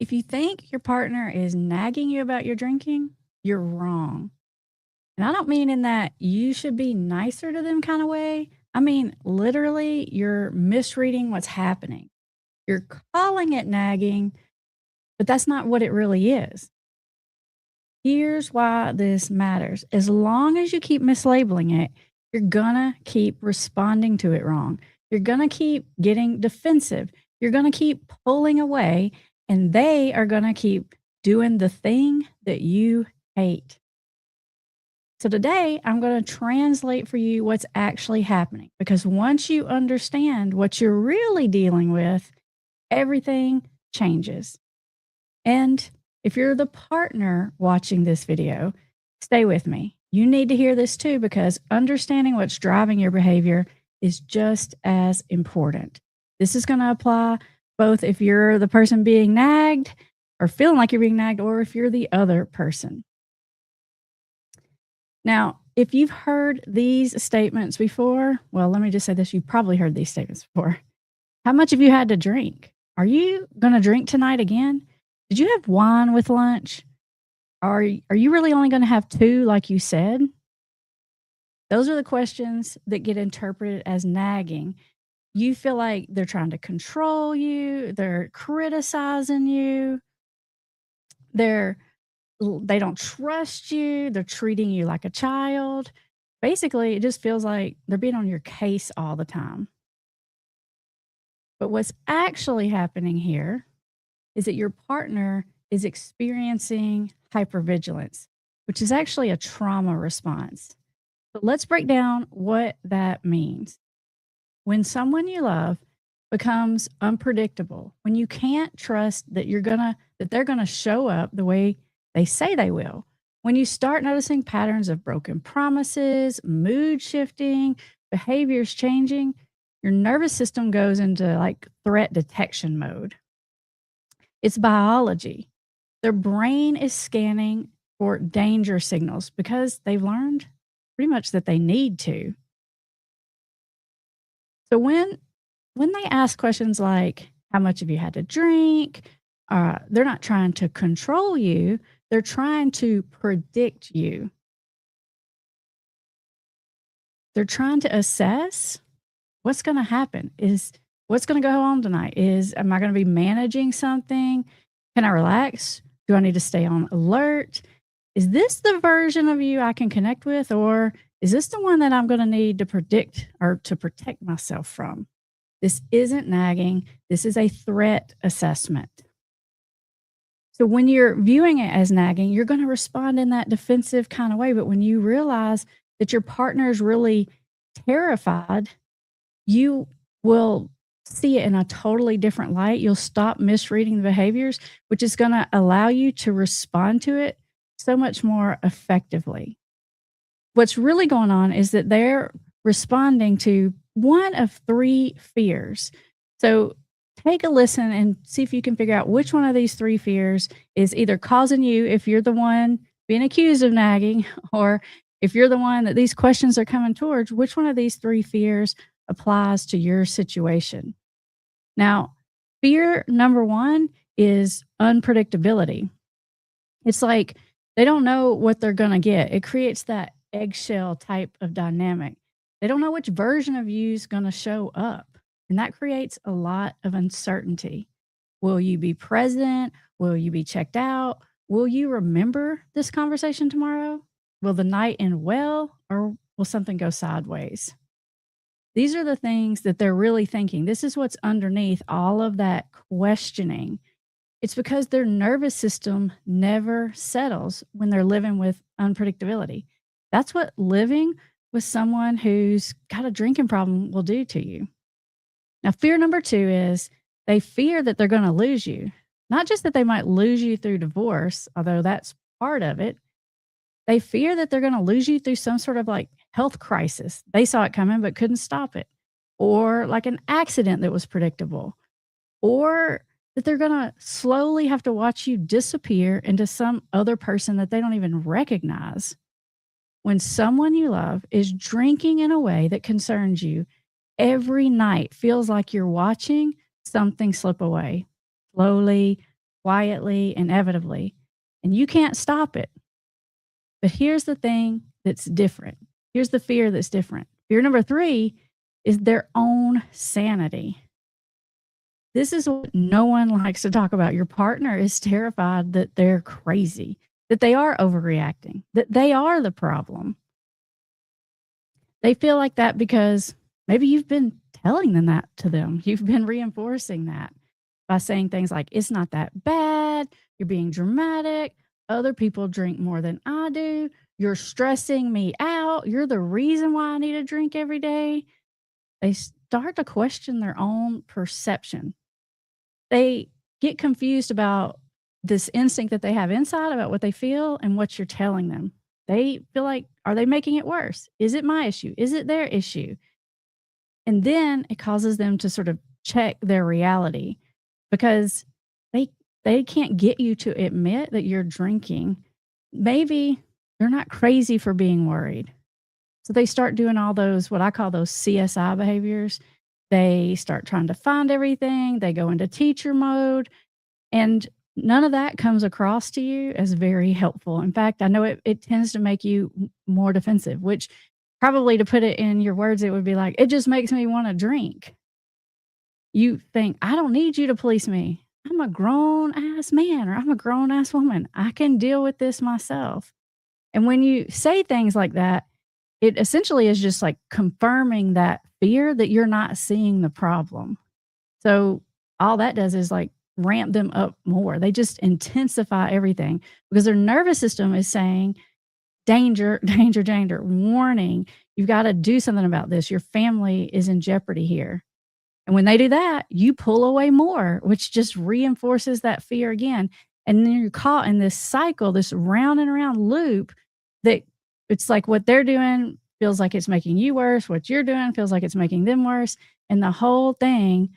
If you think your partner is nagging you about your drinking, you're wrong. And I don't mean in that you should be nicer to them kind of way. I mean, literally, you're misreading what's happening. You're calling it nagging, but that's not what it really is. Here's why this matters. As long as you keep mislabeling it, you're gonna keep responding to it wrong. You're gonna keep getting defensive. You're gonna keep pulling away, and they are gonna keep doing the thing that you hate. So today, I'm going to translate for you what's actually happening because once you understand what you're really dealing with, everything changes. And if you're the partner watching this video, stay with me. You need to hear this too because understanding what's driving your behavior is just as important. This is going to apply both if you're the person being nagged or feeling like you're being nagged, or if you're the other person. Now, if you've heard these statements before, well, let me just say this, you've probably heard these statements before. How much have you had to drink? Are you going to drink tonight again? Did you have wine with lunch? Are you really only going to have 2 like you said? Those are the questions that get interpreted as nagging. You feel like they're trying to control you, they're criticizing you, they're they don't trust you, they're treating you like a child. Basically, it just feels like they're being on your case all the time. But what's actually happening here is that your partner is experiencing hypervigilance, which is actually a trauma response. But let's break down what that means. When someone you love becomes unpredictable, when you can't trust that they're gonna show up the way they say they will, when you start noticing patterns of broken promises, mood shifting, behaviors changing, your nervous system goes into like threat detection mode. It's biology. Their brain is scanning for danger signals because they've learned pretty much that they need to. So when they ask questions like, how much have you had to drink? They're not trying to control you. They're trying to predict you. They're trying to assess what's going to happen. Is what's going to go on tonight? Am I going to be managing something? Can I relax? Do I need to stay on alert? Is this the version of you I can connect with, or is this the one that I'm going to need to predict or to protect myself from? This isn't nagging. This is a threat assessment. So when you're viewing it as nagging, you're going to respond in that defensive kind of way. But when you realize that your partner is really terrified, you will see it in a totally different light. You'll stop misreading the behaviors, which is going to allow you to respond to it so much more effectively. What's really going on is that they're responding to one of 3 fears. So take a listen and see if you can figure out which one of these 3 fears is either causing you, if you're the one being accused of nagging, or if you're the one that these questions are coming towards, which one of these 3 fears applies to your situation. Now, fear number 1 is unpredictability. It's like they don't know what they're going to get. It creates that eggshell type of dynamic. They don't know which version of you is going to show up. And that creates a lot of uncertainty. Will you be present? Will you be checked out? Will you remember this conversation tomorrow? Will the night end well, or will something go sideways? These are the things that they're really thinking. This is what's underneath all of that questioning. It's because their nervous system never settles when they're living with unpredictability. That's what living with someone who's got a drinking problem will do to you. Now, fear number 2 is they fear that they're going to lose you. Not just that they might lose you through divorce, although that's part of it. They fear that they're going to lose you through some sort of like health crisis. They saw it coming but couldn't stop it. Or like an accident that was predictable. Or that they're going to slowly have to watch you disappear into some other person that they don't even recognize. When someone you love is drinking in a way that concerns you, every night feels like you're watching something slip away slowly, quietly, inevitably, and you can't stop it. But here's the thing that's different. Here's the fear that's different. Fear number 3 is their own sanity. This is what no one likes to talk about. Your partner is terrified that they're crazy, that they are overreacting, that they are the problem. They feel like that because maybe you've been telling them that to them. You've been reinforcing that by saying things like, it's not that bad. You're being dramatic. Other people drink more than I do. You're stressing me out. You're the reason why I need a drink every day. They start to question their own perception. They get confused about this instinct that they have inside about what they feel and what you're telling them. They feel like, are they making it worse? Is it my issue? Is it their issue? And then it causes them to sort of check their reality because they can't get you to admit that you're drinking. Maybe they're not crazy for being worried. So they start doing all those, what I call those CSI behaviors. They start trying to find everything. They go into teacher mode. And none of that comes across to you as very helpful. In fact, I know it tends to make you more defensive, which probably, to put it in your words, it would be like, it just makes me want to drink. You think, I don't need you to police me. I'm a grown ass man or I'm a grown ass woman. I can deal with this myself. And when you say things like that, it essentially is just like confirming that fear that you're not seeing the problem. So all that does is like ramp them up more. They just intensify everything because their nervous system is saying, danger, danger, danger, warning. You've got to do something about this. Your family is in jeopardy here. And when they do that, you pull away more, which just reinforces that fear again. And then you're caught in this cycle, this round and round loop that it's like what they're doing feels like it's making you worse. What you're doing feels like it's making them worse. And the whole thing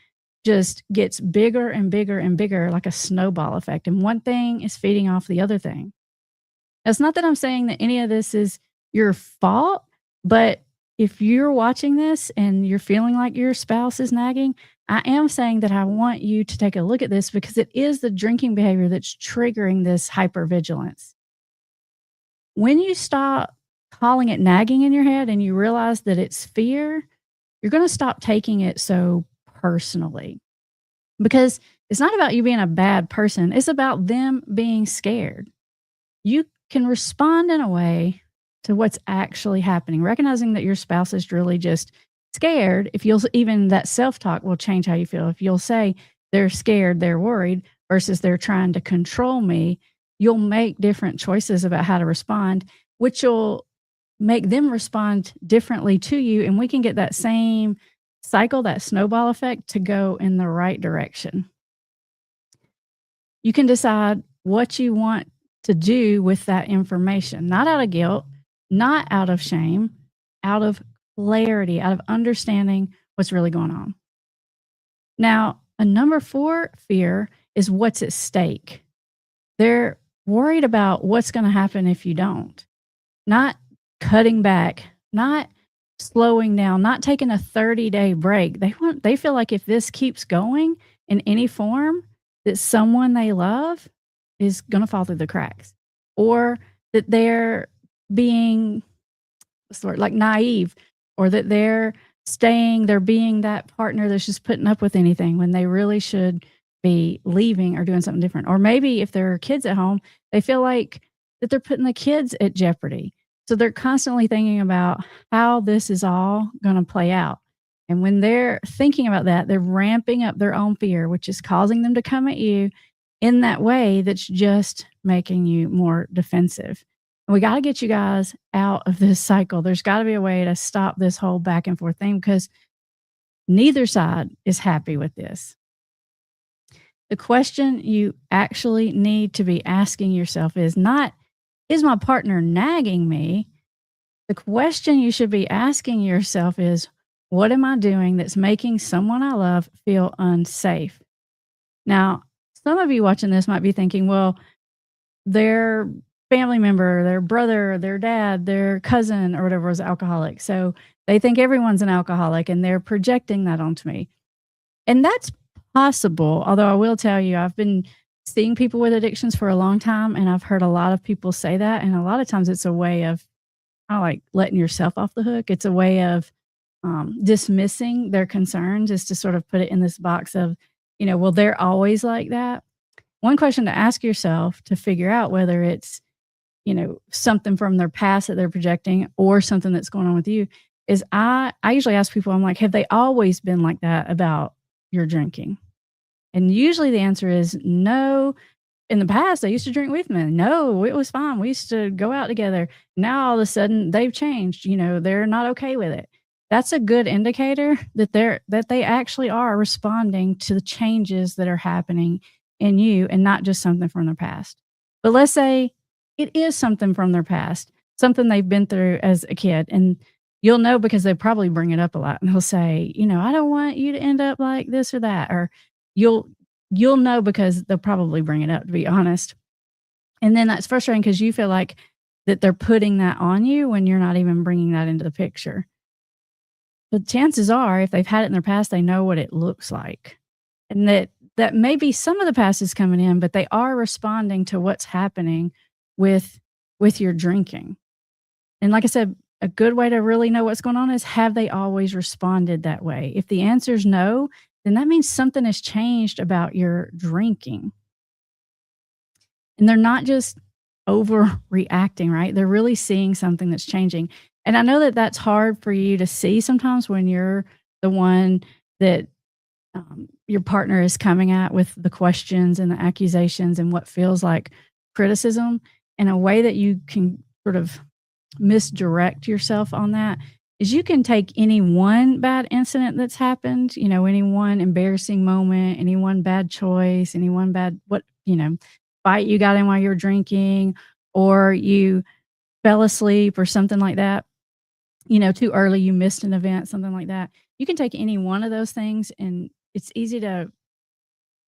just gets bigger and bigger and bigger, like a snowball effect. And one thing is feeding off the other thing. Now, it's not that I'm saying that any of this is your fault, but if you're watching this and you're feeling like your spouse is nagging, I am saying that I want you to take a look at this because it is the drinking behavior that's triggering this hypervigilance. When you stop calling it nagging in your head and you realize that it's fear, you're going to stop taking it so personally because it's not about you being a bad person. It's about them being scared. You can respond in a way to what's actually happening, recognizing that your spouse is really just scared. If you'll, even that self-talk will change how you feel. If you'll say they're scared, they're worried versus they're trying to control me, you'll make different choices about how to respond, which will make them respond differently to you. And we can get that same cycle, that snowball effect, to go in the right direction. You can decide what you want to do with that information, not out of guilt, not out of shame, out of clarity, out of understanding what's really going on. Now, a number 4 fear is what's at stake. They're worried about what's going to happen if you don't, not cutting back, not slowing down, not taking a 30-day break. They feel like if this keeps going in any form, that someone they love is going to fall through the cracks, or that they're being like naive, or that they're being that partner that's just putting up with anything when they really should be leaving or doing something different. Or maybe if there are kids at home, they feel like that they're putting the kids at jeopardy. So they're constantly thinking about how this is all going to play out. And when they're thinking about that, they're ramping up their own fear, which is causing them to come at you in that way that's just making you more defensive. And we got to get you guys out of this cycle. There's got to be a way to stop this whole back and forth thing because neither side is happy with this. The question you actually need to be asking yourself is not, is my partner nagging me? The question you should be asking yourself is, what am I doing that's making someone I love feel unsafe? Now, some of you watching this might be thinking, well, their family member, their brother, their dad, their cousin, or whatever is alcoholic. So they think everyone's an alcoholic and they're projecting that onto me. And that's possible. Although I will tell you, I've been seeing people with addictions for a long time, and I've heard a lot of people say that, and a lot of times it's a way of kinda like letting yourself off the hook. It's a way of, dismissing their concerns is to sort of put it in this box of, well, they're always like that. One question to ask yourself to figure out whether it's, something from their past that they're projecting or something that's going on with you is I usually ask people, I'm like, "Have they always been like that about your drinking?" And usually the answer is, "No, in the past, I used to drink with men. No, it was fine. We used to go out together. Now all of a sudden they've changed. They're not okay with it." That's a good indicator that they actually are responding to the changes that are happening in you and not just something from their past. But let's say it is something from their past, something they've been through as a kid, and you'll know because they probably bring it up a lot and he'll say, "I don't want you to end up like this or that," or you'll You'll know because they'll probably bring it up, to be honest. And then that's frustrating because you feel like that they're putting that on you when you're not even bringing that into the picture. But chances are, if they've had it in their past, they know what it looks like. And that maybe some of the past is coming in, but they are responding to what's happening with your drinking. And like I said, a good way to really know what's going on is, have they always responded that way? If the answer is no, then that means something has changed about your drinking. And they're not just overreacting, right? They're really seeing something that's changing. And I know that that's hard for you to see sometimes when you're the one that your partner is coming at with the questions and the accusations and what feels like criticism, in a way that you can sort of misdirect yourself on that is you can take any one bad incident that's happened, any one embarrassing moment, any one bad choice, any one bad fight you got in while you were drinking, or you fell asleep or something like that, too early, you missed an event, something like that. You can take any one of those things and it's easy to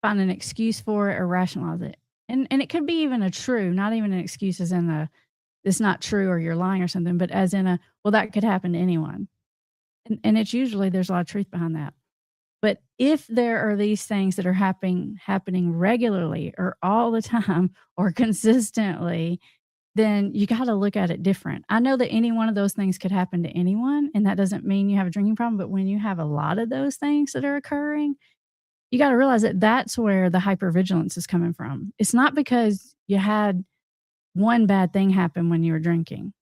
find an excuse for it or rationalize it. And it could be even a true, not even an excuse as in a it's not true or you're lying or something, but as in a, well, that could happen to anyone. And it's usually there's a lot of truth behind that. But if there are these things that are happening regularly or all the time or consistently, then you got to look at it different. I know that any one of those things could happen to anyone, and that doesn't mean you have a drinking problem. But when you have a lot of those things that are occurring, you got to realize that that's where the hypervigilance is coming from. It's not because you had one bad thing happen when you were drinking,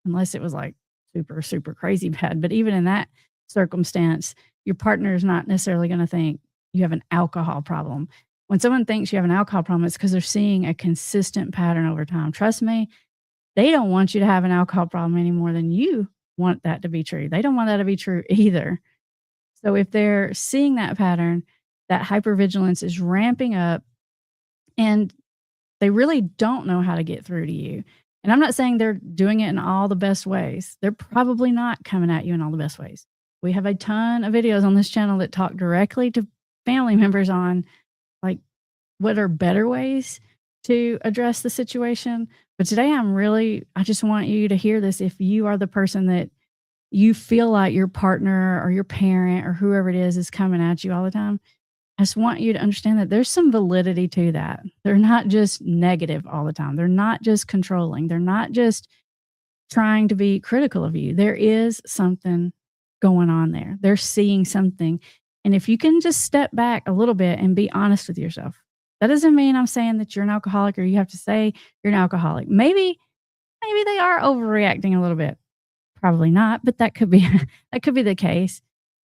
unless it was like super, super crazy bad. But even in that circumstance, your partner is not necessarily going to think you have an alcohol problem. When someone thinks you have an alcohol problem, it's because they're seeing a consistent pattern over time. Trust me, they don't want you to have an alcohol problem any more than you want that to be true. They don't want that to be true either. So if they're seeing that pattern, that hypervigilance is ramping up and they really don't know how to get through to you. And I'm not saying they're doing it in all the best ways. They're probably not coming at you in all the best ways. We have a ton of videos on this channel that talk directly to family members on like what are better ways to address the situation. But today I just want you to hear this. If you are the person that you feel like your partner or your parent or whoever it is coming at you all the time, I just want you to understand that there's some validity to that. They're not just negative all the time. They're not just controlling. They're not just trying to be critical of you. There is something going on there. They're seeing something. And if you can just step back a little bit and be honest with yourself, that doesn't mean I'm saying that you're an alcoholic or you have to say you're an alcoholic. Maybe they are overreacting a little bit. Probably not, but that could be that could be the case.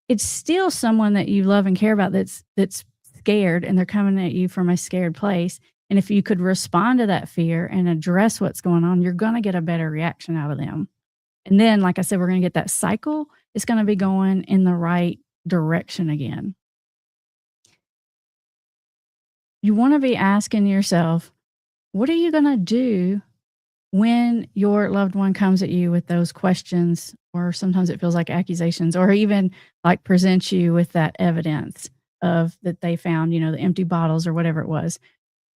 It's still someone that you love and care about that's scared and they're coming at you from a scared place. And if you could respond to that fear and address what's going on, you're going to get a better reaction out of them. And then, like I said, we're going to get that cycle. It's going to be going in the right direction again. You want to be asking yourself, what are you going to do when your loved one comes at you with those questions, or sometimes it feels like accusations, or even like presents you with that evidence of that they found, the empty bottles or whatever it was.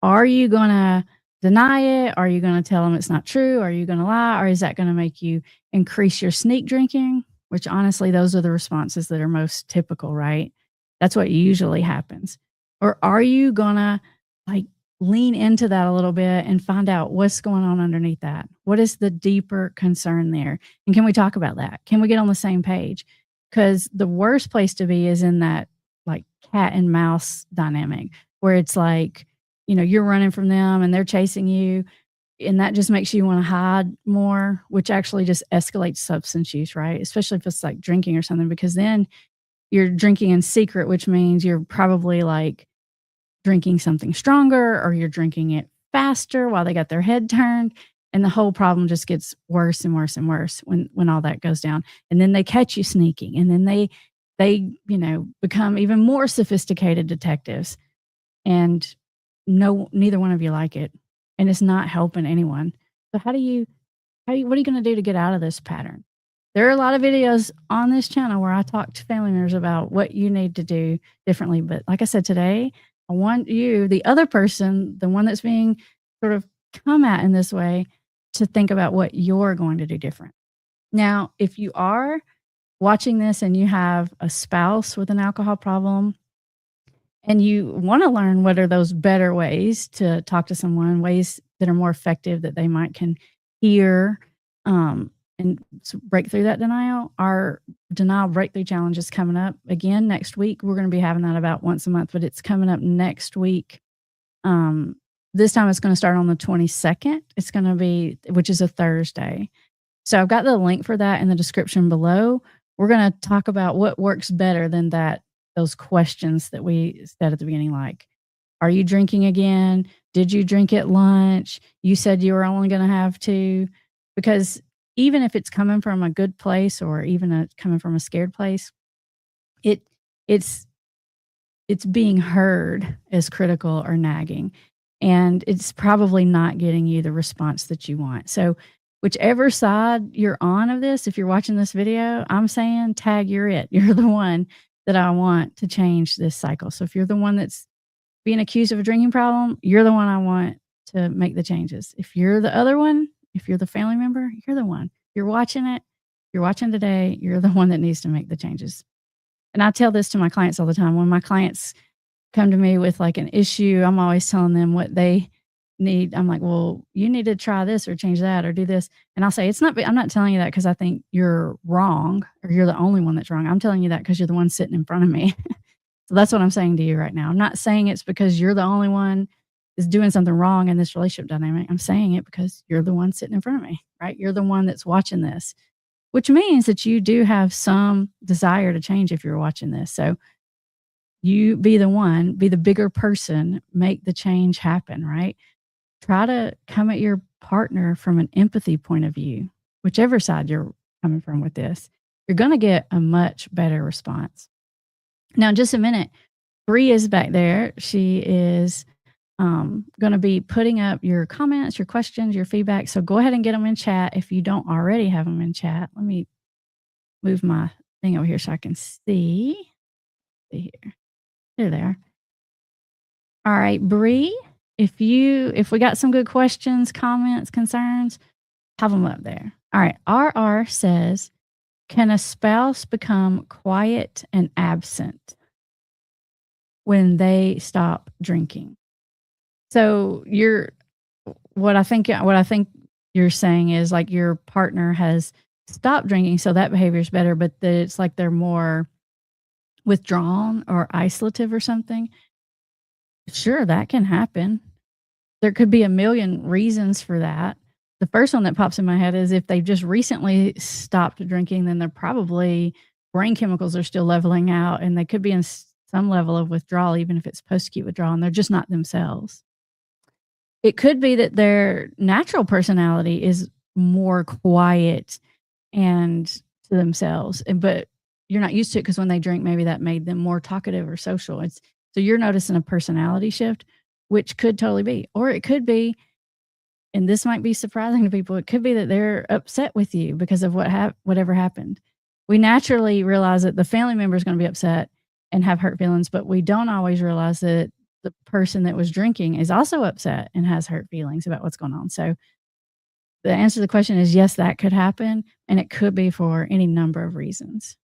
Are you going to deny it? Are you going to tell them it's not true? Are you going to lie? Or is that going to make you increase your sneak drinking? Which honestly, those are the responses that are most typical, right? That's what usually happens. Or are you going to like lean into that a little bit and find out what's going on underneath that. What is the deeper concern there? And can we talk about that? Can we get on the same page? Because the worst place to be is in that like cat and mouse dynamic where it's like, you're running from them and they're chasing you. And that just makes you want to hide more, which actually just escalates substance use, right? Especially if it's like drinking or something, because then you're drinking in secret, which means you're probably like drinking something stronger or you're drinking it faster while they got their head turned. And the whole problem just gets worse and worse and worse when all that goes down. And then they catch you sneaking. And then they become even more sophisticated detectives. And no, neither one of you like it. And it's not helping anyone. So what are you going to do to get out of this pattern? There are a lot of videos on this channel where I talk to family members about what you need to do differently. But like I said today, I want you, the other person, the one that's being sort of come at in this way, to think about what you're going to do different. Now, if you are watching this and you have a spouse with an alcohol problem and you want to learn what are those better ways to talk to someone, ways that are more effective that they might can hear, and break through that denial, our denial breakthrough challenge is coming up again next week. We're going to be having that about once a month, but it's coming up next week. This time it's going to start on the 22nd. It's going to be, which is a Thursday. So I've got the link for that in the description below. We're going to talk about what works better than those questions that we said at the beginning, like, are you drinking again? Did you drink at lunch? You said you were only going to have two. Because even if it's coming from a good place or even coming from a scared place, it's being heard as critical or nagging. And it's probably not getting you the response that you want. So whichever side you're on of this, if you're watching this video, I'm saying tag, you're it. You're the one that I want to change this cycle. So if you're the one that's being accused of a drinking problem, you're the one I want to make the changes. If you're the other one, if you're the family member, you're the one. You're watching it. You're watching today. You're the one that needs to make the changes. And I tell this to my clients all the time. When my clients come to me with like an issue, I'm always telling them what they need. I'm like, well, you need to try this or change that or do this. And I'll say, I'm not telling you that because I think you're wrong or you're the only one that's wrong. I'm telling you that because you're the one sitting in front of me. So that's what I'm saying to you right now. I'm not saying it's because you're the only one is doing something wrong in this relationship dynamic. I'm saying it because you're the one sitting in front of me, right? You're the one that's watching this, which means that you do have some desire to change if you're watching this. So you be the one, be the bigger person, make the change happen, right? Try to come at your partner from an empathy point of view, whichever side you're coming from with this. You're going to get a much better response. Now, in just a minute, Bree is back there. She is going to be putting up your comments, your questions, your feedback. So go ahead and get them in chat if you don't already have them in chat. Let me move my thing over here so I can see. See here. There they are. All right, Bree, if we got some good questions, comments, concerns, have them up there. All right, RR says, can a spouse become quiet and absent when they stop drinking? So what I think you're saying is like your partner has stopped drinking, so that behavior is better, but it's like they're more withdrawn or isolative or something. Sure, that can happen. There could be a million reasons for that. The first one that pops in my head is if they've just recently stopped drinking, then they're probably brain chemicals are still leveling out and they could be in some level of withdrawal, even if it's post-acute withdrawal, and they're just not themselves. It could be that their natural personality is more quiet and to themselves, but you're not used to it because when they drink, maybe that made them more talkative or social. So you're noticing a personality shift, which could totally be. Or it could be, and this might be surprising to people, it could be that they're upset with you because of whatever happened. We naturally realize that the family member is going to be upset and have hurt feelings, but we don't always realize that the person that was drinking is also upset and has hurt feelings about what's going on. So the answer to the question is yes, that could happen, and it could be for any number of reasons.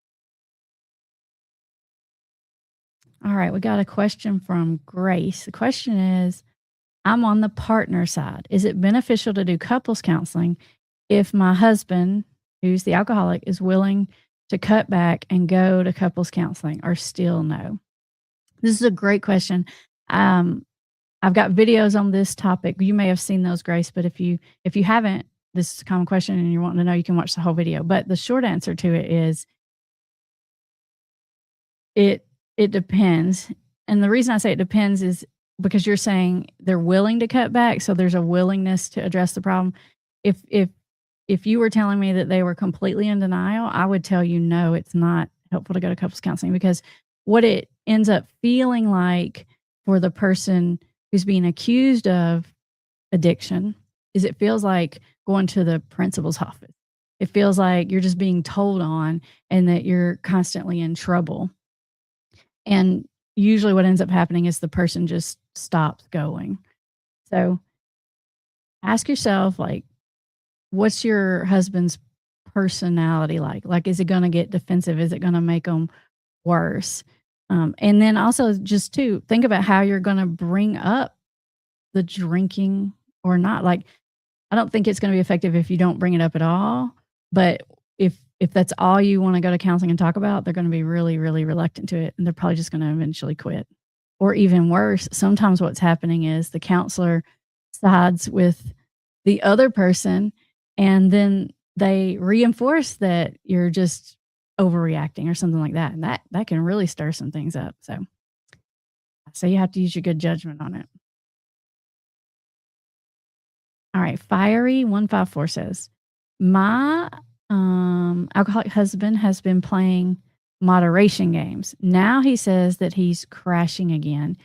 All right, we got a question from Grace. The question is, I'm on the partner side. Is it beneficial to do couples counseling if my husband, who's the alcoholic, is willing to cut back and go to couples counseling or still no? This is a great question. Um, I've got videos on this topic. You may have seen those, Grace, but if you haven't, this is a common question and you're wanting to know, you can watch the whole video. But the short answer to it is it depends. And the reason I say it depends is because you're saying they're willing to cut back, so there's a willingness to address the problem. If you were telling me that they were completely in denial, I would tell you no, it's not helpful to go to couples counseling because what it ends up feeling like for the person who's being accused of addiction is it feels like going to the principal's office. It feels like you're just being told on and that you're constantly in trouble. And usually what ends up happening is the person just stops going. So ask yourself, like, what's your husband's personality like? Like, is it going to get defensive? Is it going to make them worse? And then also just to think about how you're going to bring up the drinking or not. Like, I don't think it's going to be effective if you don't bring it up at all. But if that's all you want to go to counseling and talk about, they're going to be really, really reluctant to it, and they're probably just going to eventually quit. Or even worse, sometimes what's happening is the counselor sides with the other person, and then they reinforce that you're just overreacting or something like that, and that can really stir some things up. So you have to use your good judgment on it. All right, Fiery 154 says, "My, alcoholic husband has been playing moderation games. Now he says that he's crashing again.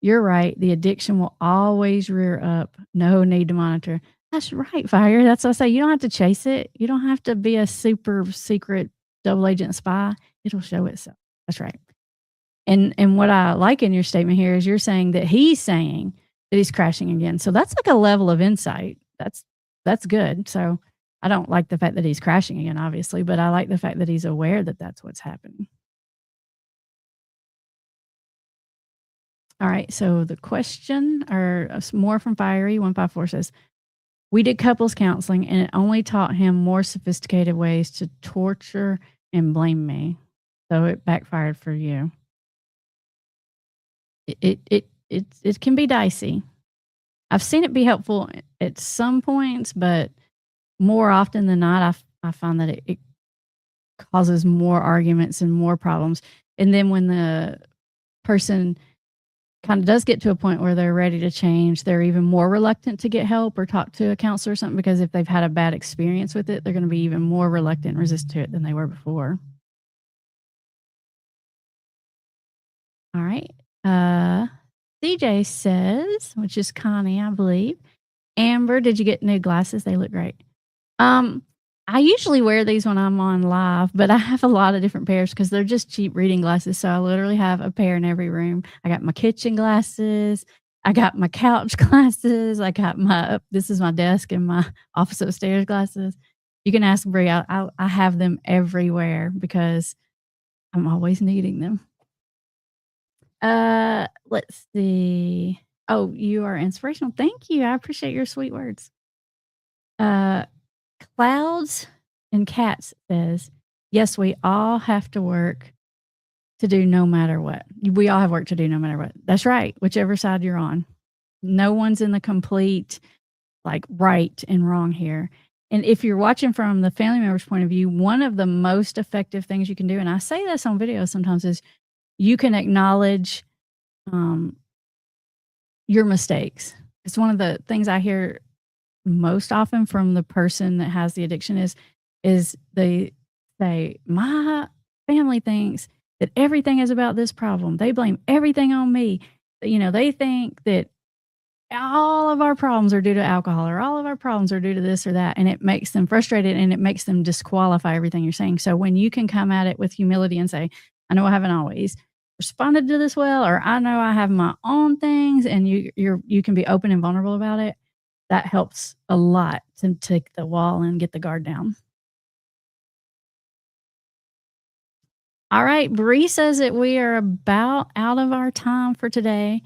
You're right, the addiction will always rear up. No need to monitor." That's right, Fire. That's what I say. You don't have to chase it. You don't have to be a super secret double agent spy. It'll show itself. That's right. And what I like in your statement here is you're saying that he's saying that he's crashing again. So that's like a level of insight. That's good. So I don't like the fact that he's crashing again, obviously, but I like the fact that he's aware that that's what's happening. All right. So the question, or more from Fiery 154 says, "We did couples counseling and it only taught him more sophisticated ways to torture and blame me. So it backfired for you." It can be dicey. I've seen it be helpful at some points, but more often than not, I find that it causes more arguments and more problems. And then when the person kind of does get to a point where they're ready to change, they're even more reluctant to get help or talk to a counselor or something because if they've had a bad experience with it, they're going to be even more reluctant and resistant to it than they were before. All right. CJ says, which is Connie, I believe, "Amber, did you get new glasses? They look great." Um, I usually wear these when I'm on live, but I have a lot of different pairs because they're just cheap reading glasses. So I literally have a pair in every room. I got my kitchen glasses. I got my couch glasses. I got this is my desk and my office upstairs glasses. You can ask Brie. I have them everywhere because I'm always needing them. Let's see. Oh, you are inspirational. Thank you. I appreciate your sweet words. Uh, Clouds and Cats says, "Yes, we all have to work to do no matter what. We all have work to do no matter what." That's right, whichever side you're on. No one's in the complete, like, right and wrong here. And if you're watching from the family member's point of view, one of the most effective things you can do, and I say this on video sometimes, is you can acknowledge, um, your mistakes. It's one of the things I hear most often from the person that has the addiction is they say, "My family thinks that everything is about this problem. They blame everything on me." They think that all of our problems are due to alcohol or all of our problems are due to this or that, and it makes them frustrated and it makes them disqualify everything you're saying. So when you can come at it with humility and say, "I know I haven't always responded to this well," or, "I know I have my own things," and you can be open and vulnerable about it, that helps a lot to take the wall and get the guard down. All right, Bree says that we are about out of our time for today.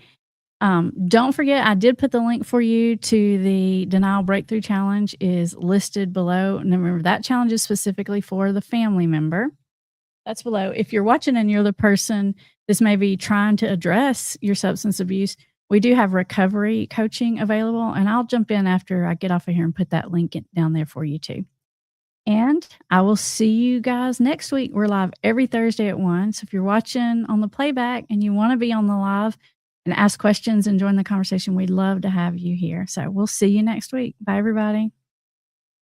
Don't forget, I did put the link for you to the Denial Breakthrough Challenge is listed below. And remember, that challenge is specifically for the family member. That's below. If you're watching and you're the person that's maybe trying to address your substance abuse, we do have recovery coaching available. And I'll jump in after I get off of here and put that link down there for you too. And I will see you guys next week. We're live every Thursday at 1. So if you're watching on the playback and you want to be on the live and ask questions and join the conversation, we'd love to have you here. So we'll see you next week. Bye, everybody.